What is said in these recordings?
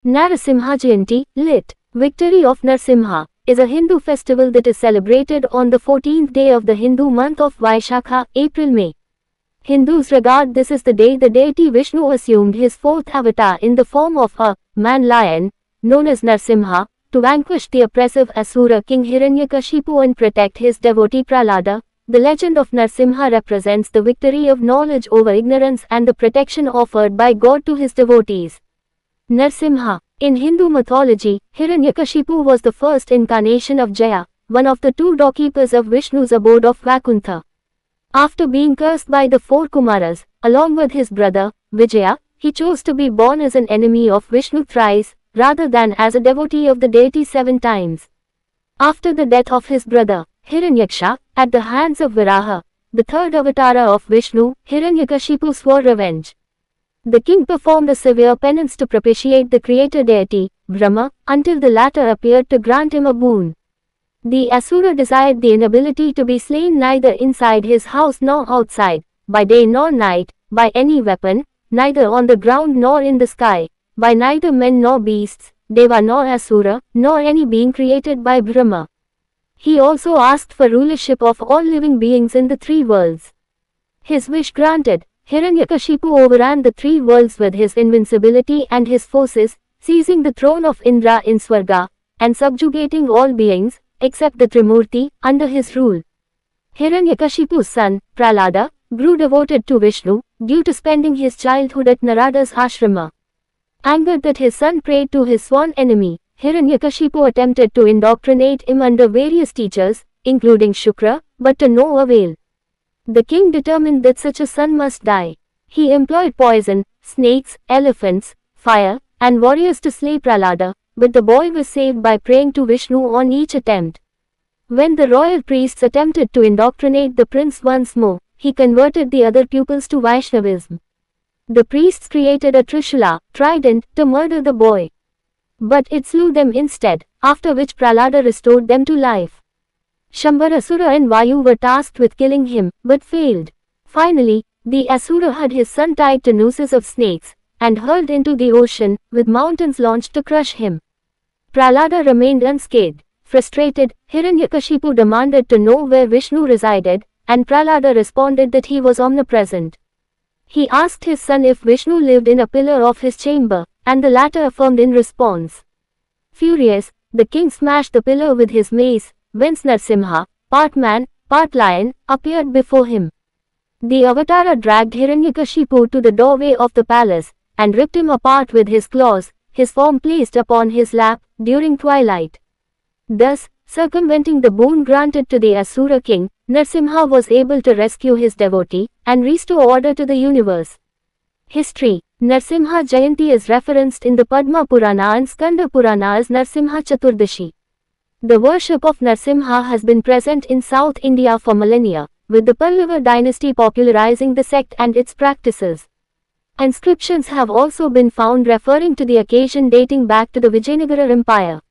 Narasimha Jayanti, lit. Victory of Narsimha, is a Hindu festival that is celebrated on the 14th day of the Hindu month of Vaishakha, April-May. Hindus regard this as the day the deity Vishnu assumed his fourth avatar in the form of a man-lion, known as Narsimha, to vanquish the oppressive Asura king Hiranyakashipu and protect his devotee Prahlada. The legend of Narsimha represents the victory of knowledge over ignorance and the protection offered by God to his devotees. Narsimha. In Hindu mythology, Hiranyakashipu was the first incarnation of Jaya, one of the two doorkeepers of Vishnu's abode of Vaikuntha. After being cursed by the four Kumaras, along with his brother, Vijaya, he chose to be born as an enemy of Vishnu thrice, rather than as a devotee of the deity 7 times. After the death of his brother, Hiranyaksha, at the hands of Viraha, the third avatar of Vishnu, Hiranyakashipu swore revenge. The king performed a severe penance to propitiate the creator deity, Brahma, until the latter appeared to grant him a boon. The Asura desired the inability to be slain neither inside his house nor outside, by day nor night, by any weapon, neither on the ground nor in the sky, by neither men nor beasts, Deva nor Asura, nor any being created by Brahma. He also asked for rulership of all living beings in the 3 worlds. His wish granted, Hiranyakashipu overran the 3 worlds with his invincibility and his forces, seizing the throne of Indra in Swarga, and subjugating all beings, except the Trimurti, under his rule. Hiranyakashipu's son, Prahlada, grew devoted to Vishnu, due to spending his childhood at Narada's ashrama. Angered that his son prayed to his sworn enemy, Hiranyakashipu attempted to indoctrinate him under various teachers, including Shukra, but to no avail. The king determined that such a son must die. He employed poison, snakes, elephants, fire, and warriors to slay Prahlada, but the boy was saved by praying to Vishnu on each attempt. When the royal priests attempted to indoctrinate the prince once more, he converted the other pupils to Vaishnavism. The priests created a Trishula, trident, to murder the boy. But it slew them instead, after which Prahlada restored them to life. Shambharasura and Vayu were tasked with killing him, but failed. Finally, the Asura had his son tied to nooses of snakes, and hurled into the ocean, with mountains launched to crush him. Prahlada remained unscathed. Frustrated, Hiranyakashipu demanded to know where Vishnu resided, and Prahlada responded that he was omnipresent. He asked his son if Vishnu lived in a pillar of his chamber, and the latter affirmed in response. Furious, the king smashed the pillar with his mace, whence Narsimha, part man, part lion, appeared before him. The avatara dragged Hiranyakashipu to the doorway of the palace, and ripped him apart with his claws, his form placed upon his lap, during twilight. Thus, circumventing the boon granted to the Asura king, Narsimha was able to rescue his devotee, and restore order to the universe. History. Narsimha Jayanti is referenced in the Padma Purana and Skanda Purana as Narsimha Chaturdashi. The worship of Narsimha has been present in South India for millennia, with the Pallava dynasty popularizing the sect and its practices. Inscriptions have also been found referring to the occasion dating back to the Vijayanagara Empire.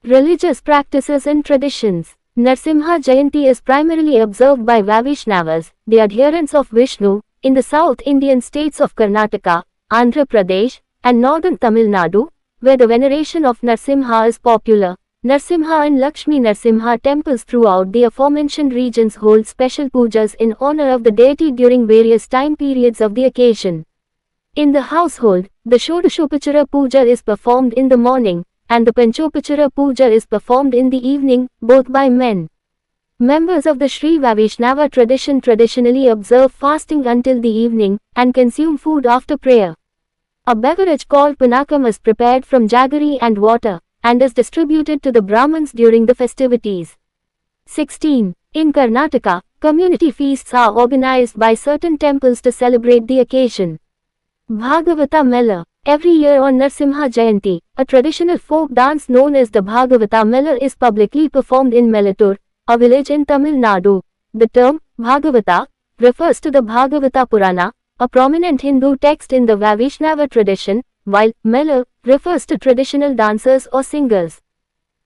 Religious practices and traditions. Narsimha Jayanti is primarily observed by Vaishnavas, the adherents of Vishnu, in the South Indian states of Karnataka, Andhra Pradesh, and northern Tamil Nadu, where the veneration of Narsimha is popular. Narsimha and Lakshmi Narsimha temples throughout the aforementioned regions hold special pujas in honor of the deity during various time periods of the occasion. In the household, the Shodashopachara puja is performed in the morning, and the Panchopachara puja is performed in the evening, both by men. Members of the Sri Vaishnava tradition traditionally observe fasting until the evening, and consume food after prayer. A beverage called Panakam is prepared from jaggery and water, and is distributed to the Brahmins during the festivities. 16. In Karnataka, community feasts are organized by certain temples to celebrate the occasion. Bhagavata Mela. Every year on Narsimha Jayanti, a traditional folk dance known as the Bhagavata Mela is publicly performed in Melatur, a village in Tamil Nadu. The term, Bhagavata, refers to the Bhagavata Purana, a prominent Hindu text in the Vaishnava tradition, while Mela refers to traditional dancers or singers.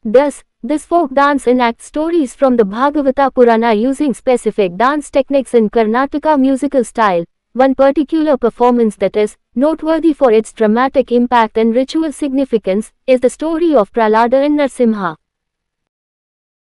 Thus, this folk dance enacts stories from the Bhagavata Purana using specific dance techniques in Karnataka musical style, One particular performance that is noteworthy for its dramatic impact and ritual significance is the story of Prahlada and Narsimha.